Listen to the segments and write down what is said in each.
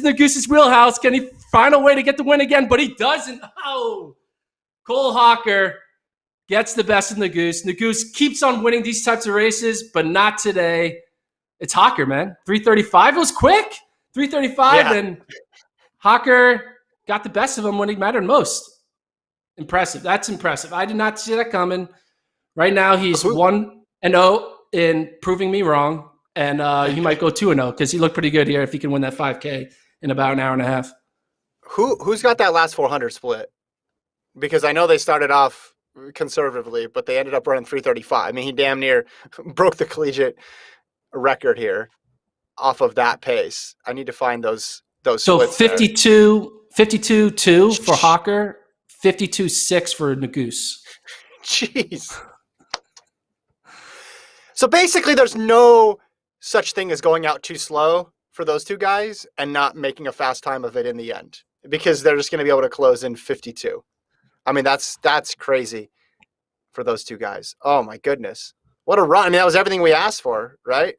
is Nuguse's wheelhouse. Can he find a way to get the win again? But he doesn't. Oh, Cole Hocker gets the best of Nuguse. Nuguse keeps on winning these types of races, but not today. It's Hocker, man. 3:35. It was quick. 3:35, and Hocker got the best of him when he mattered most. Impressive. That's impressive. I did not see that coming. Right now, he's 1-0 in proving me wrong, and he might go 2-0 because he looked pretty good here if he can win that 5K in about an hour and a half. Who's got that last 400 split? Because I know they started off conservatively, but they ended up running 3:35. I mean, he damn near broke the collegiate record here off of that pace. I need to find those So splits 52-2 for Hocker, 52-6 for Nuguse. Jeez. So basically there's no such thing as going out too slow for those two guys and not making a fast time of it in the end, because they're just going to be able to close in 52. I mean, that's crazy for those two guys. Oh my goodness. What a run. I mean, that was everything we asked for, right?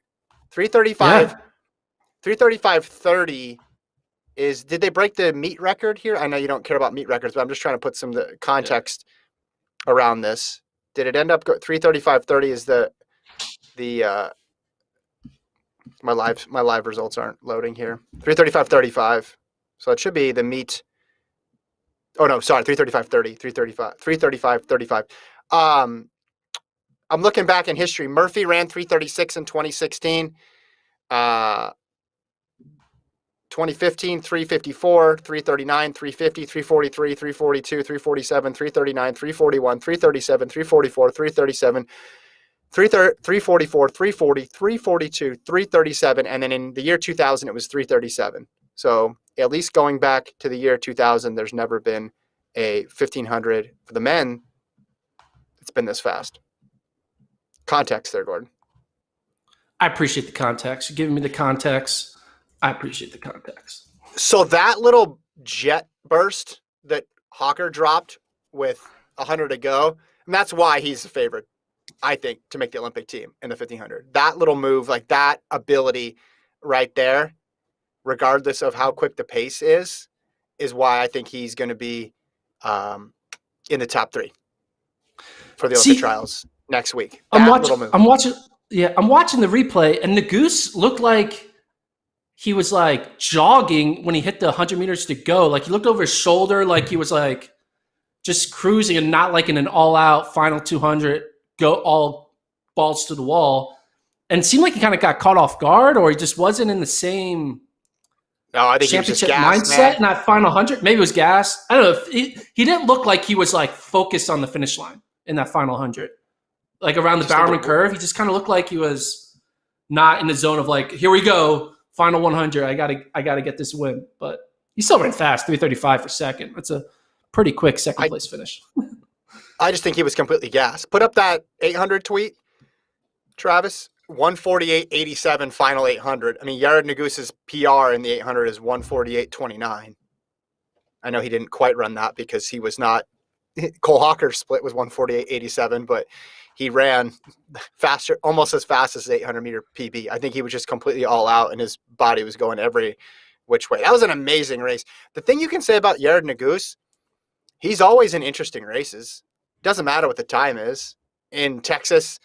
3:35:30 is, did they break the meet record here? I know you don't care about meet records, but I'm just trying to put some context around this. Did it end up 3:35:30 is the my live results aren't loading here. 3:35:35. So it should be the meet. Oh no, sorry, 3:35:30, 3:35:35. I'm looking back in history. Murphy ran 3:36 in 2016. 2015, 3:54, 3:39, 3:50, 3:43, 3:42, 3:47, 3:39, 3:41, 3:37, 3:44, 3:37, 3:44, 3:40, 3:42, 3:37, and then in the year 2000 it was 3:37. So at least going back to the year 2000, there's never been a 1500 for the men. It's been this fast. Context there, Gordon. I appreciate the context. You're giving me the context. I appreciate the context. So that little jet burst that Hocker dropped with 100 to go, and that's why he's the favorite, I think, to make the Olympic team in the 1500. That little move, like that ability right there, regardless of how quick the pace is why I think he's going to be in the top 3 for the Olympic trials next week. I'm watching the replay, and Nuguse looked like he was like jogging when he hit the 100 meters to go. Like he looked over his shoulder, like he was like just cruising and not like in an all-out final 200, go all balls to the wall. And it seemed like he kind of got caught off guard, or he just wasn't in the same I think championship he was just gassed, mindset in that final 100. Maybe it was gas. I don't know. If he didn't look like he was like focused on the finish line in that final 100. Like around the Bowerman curve, he just kind of looked like he was not in the zone of like, here we go, final 100. I gotta get this win. But he still ran fast, 3:35 for second. That's a pretty quick second place finish. I just think he was completely gassed. Put up that 800 tweet, Travis. 148.87 final 800. I mean, Yared Nuguse's PR in the 800 is 148.29. I know he didn't quite run that because he was not. Cole Hocker's split was 148.87, but he ran faster, almost as fast as his 800-meter PB. I think he was just completely all out, and his body was going every which way. That was an amazing race. The thing you can say about Yared Nuguse, he's always in interesting races. Doesn't matter what the time is. In Texas,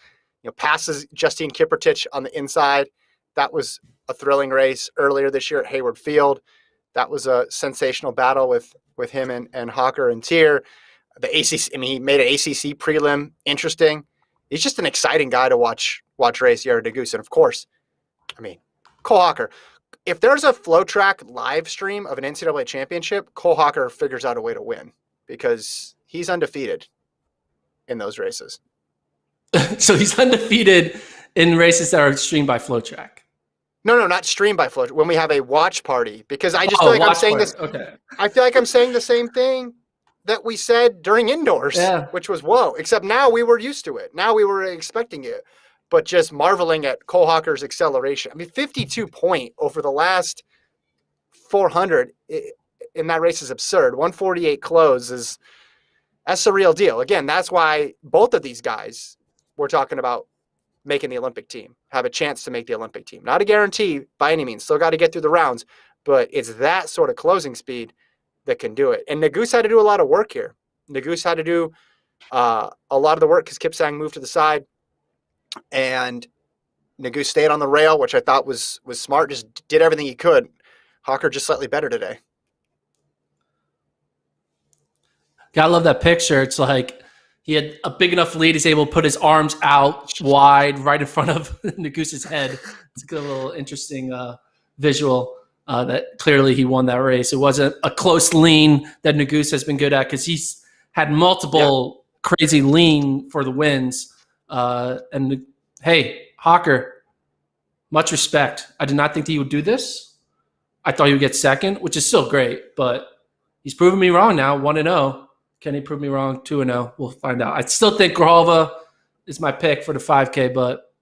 passes Justine Kiprotich on the inside. That was a thrilling race earlier this year at Hayward Field. That was a sensational battle with him and Hocker and Tier. The ACC, he made an ACC prelim interesting. He's just an exciting guy to watch race, Yared Nuguse. And of course, Cole Hocker. If there's a FloTrack live stream of an NCAA championship, Cole Hocker figures out a way to win because he's undefeated in those races. So he's undefeated in races that are streamed by FloTrack. No, not streamed by FloTrack. When we have a watch party, because I just feel like I'm saying this. Okay. I feel like I'm saying the same thing that we said during indoors, which was whoa. Except now we were used to it. Now we were expecting it, but just marveling at Cole Hocker's acceleration. 52 point over the last 400 in that race is absurd. 148 close that's the real deal. Again, that's why both of these guys we're talking about making the Olympic team, have a chance to make the Olympic team. Not a guarantee by any means. Still got to get through the rounds, but it's that sort of closing speed that can do it. And Nuguse had to do a lot of work here. Nuguse had to do a lot of the work because Kipsang moved to the side, and Nuguse stayed on the rail, which I thought was smart, just did everything he could. Hocker just slightly better today. Gotta love that picture. It's like he had a big enough lead. He's able to put his arms out wide right in front of Nuguse's head. It's a good little interesting visual that clearly he won that race. It wasn't a close lean that Nuguse has been good at because he's had multiple crazy lean for the wins. And hey, Hocker, much respect. I did not think that he would do this. I thought he would get second, which is still great, but he's proven me wrong now, 1-0. Can he prove me wrong, 2-0? We'll find out. I still think Grijalva is my pick for the 5K, but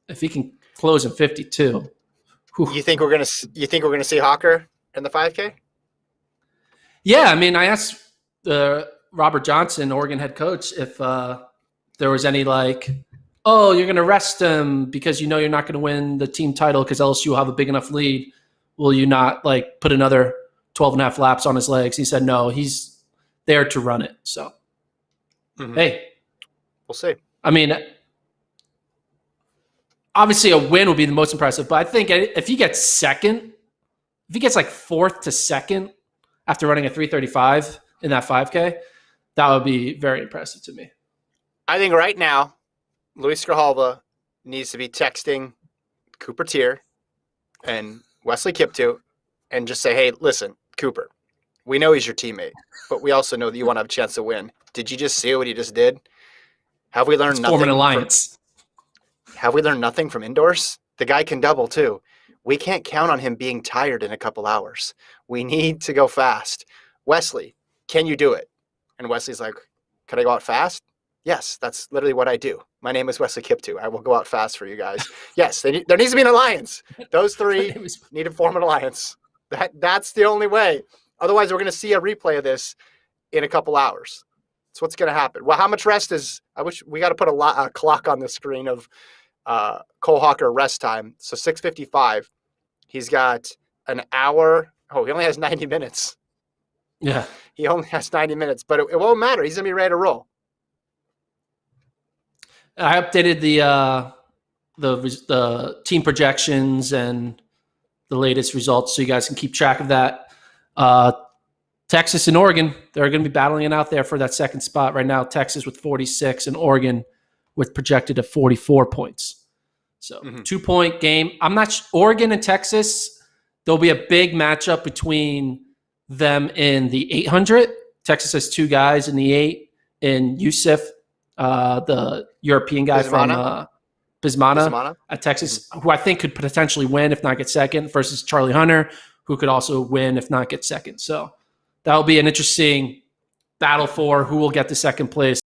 if he can close in 52, whew. You think we're gonna see Hocker in the 5K? Yeah, I mean, I asked Robert Johnson, Oregon head coach, if there was any like, oh, you're going to rest him because you know you're not going to win the team title because LSU will have a big enough lead. Will you not like put another 12 and a half laps on his legs? He said, no, he's there to run it. So, Hey, we'll see. I mean, obviously a win would be the most impressive, but I think if he gets second, if he gets like fourth to second after running a 3:35 in that 5K, that would be very impressive to me. I think right now, Luis Grijalva needs to be texting Cooper Tier and Wesley Kiptoo and just say, hey, listen, Cooper, we know he's your teammate, but we also know that you want to have a chance to win. Did you just see what he just did? Have we learned nothing? Form an alliance. Have we learned nothing from indoors? The guy can double too. We can't count on him being tired in a couple hours. We need to go fast. Wesley, can you do it? And Wesley's like, can I go out fast? Yes, that's literally what I do. My name is Wesley Kiptoo. I will go out fast for you guys. Yes, there needs to be an alliance. Those three need to form an alliance. That's the only way. Otherwise, we're going to see a replay of this in a couple hours. That's what's going to happen. Well, how much rest is – I wish we got to put a clock on the screen of Cole Hocker rest time. So 6:55. He's got an hour. Oh, he only has 90 minutes. Yeah. He only has 90 minutes, but it won't matter. He's going to be ready to roll. I updated the team projections and the latest results so you guys can keep track of that. Texas and Oregon, they're going to be battling it out there for that second spot. Right now, Texas with 46 and Oregon with projected at 44 points. So 2-point game. I'm not sure. Oregon and Texas, there'll be a big matchup between them in the 800. Texas has two guys in the 8, and Yusuf, the European guy from Bismana at Texas, who I think could potentially win if not get second, versus Charlie Hunter, who could also win if not get second. So that'll be an interesting battle for who will get the second place.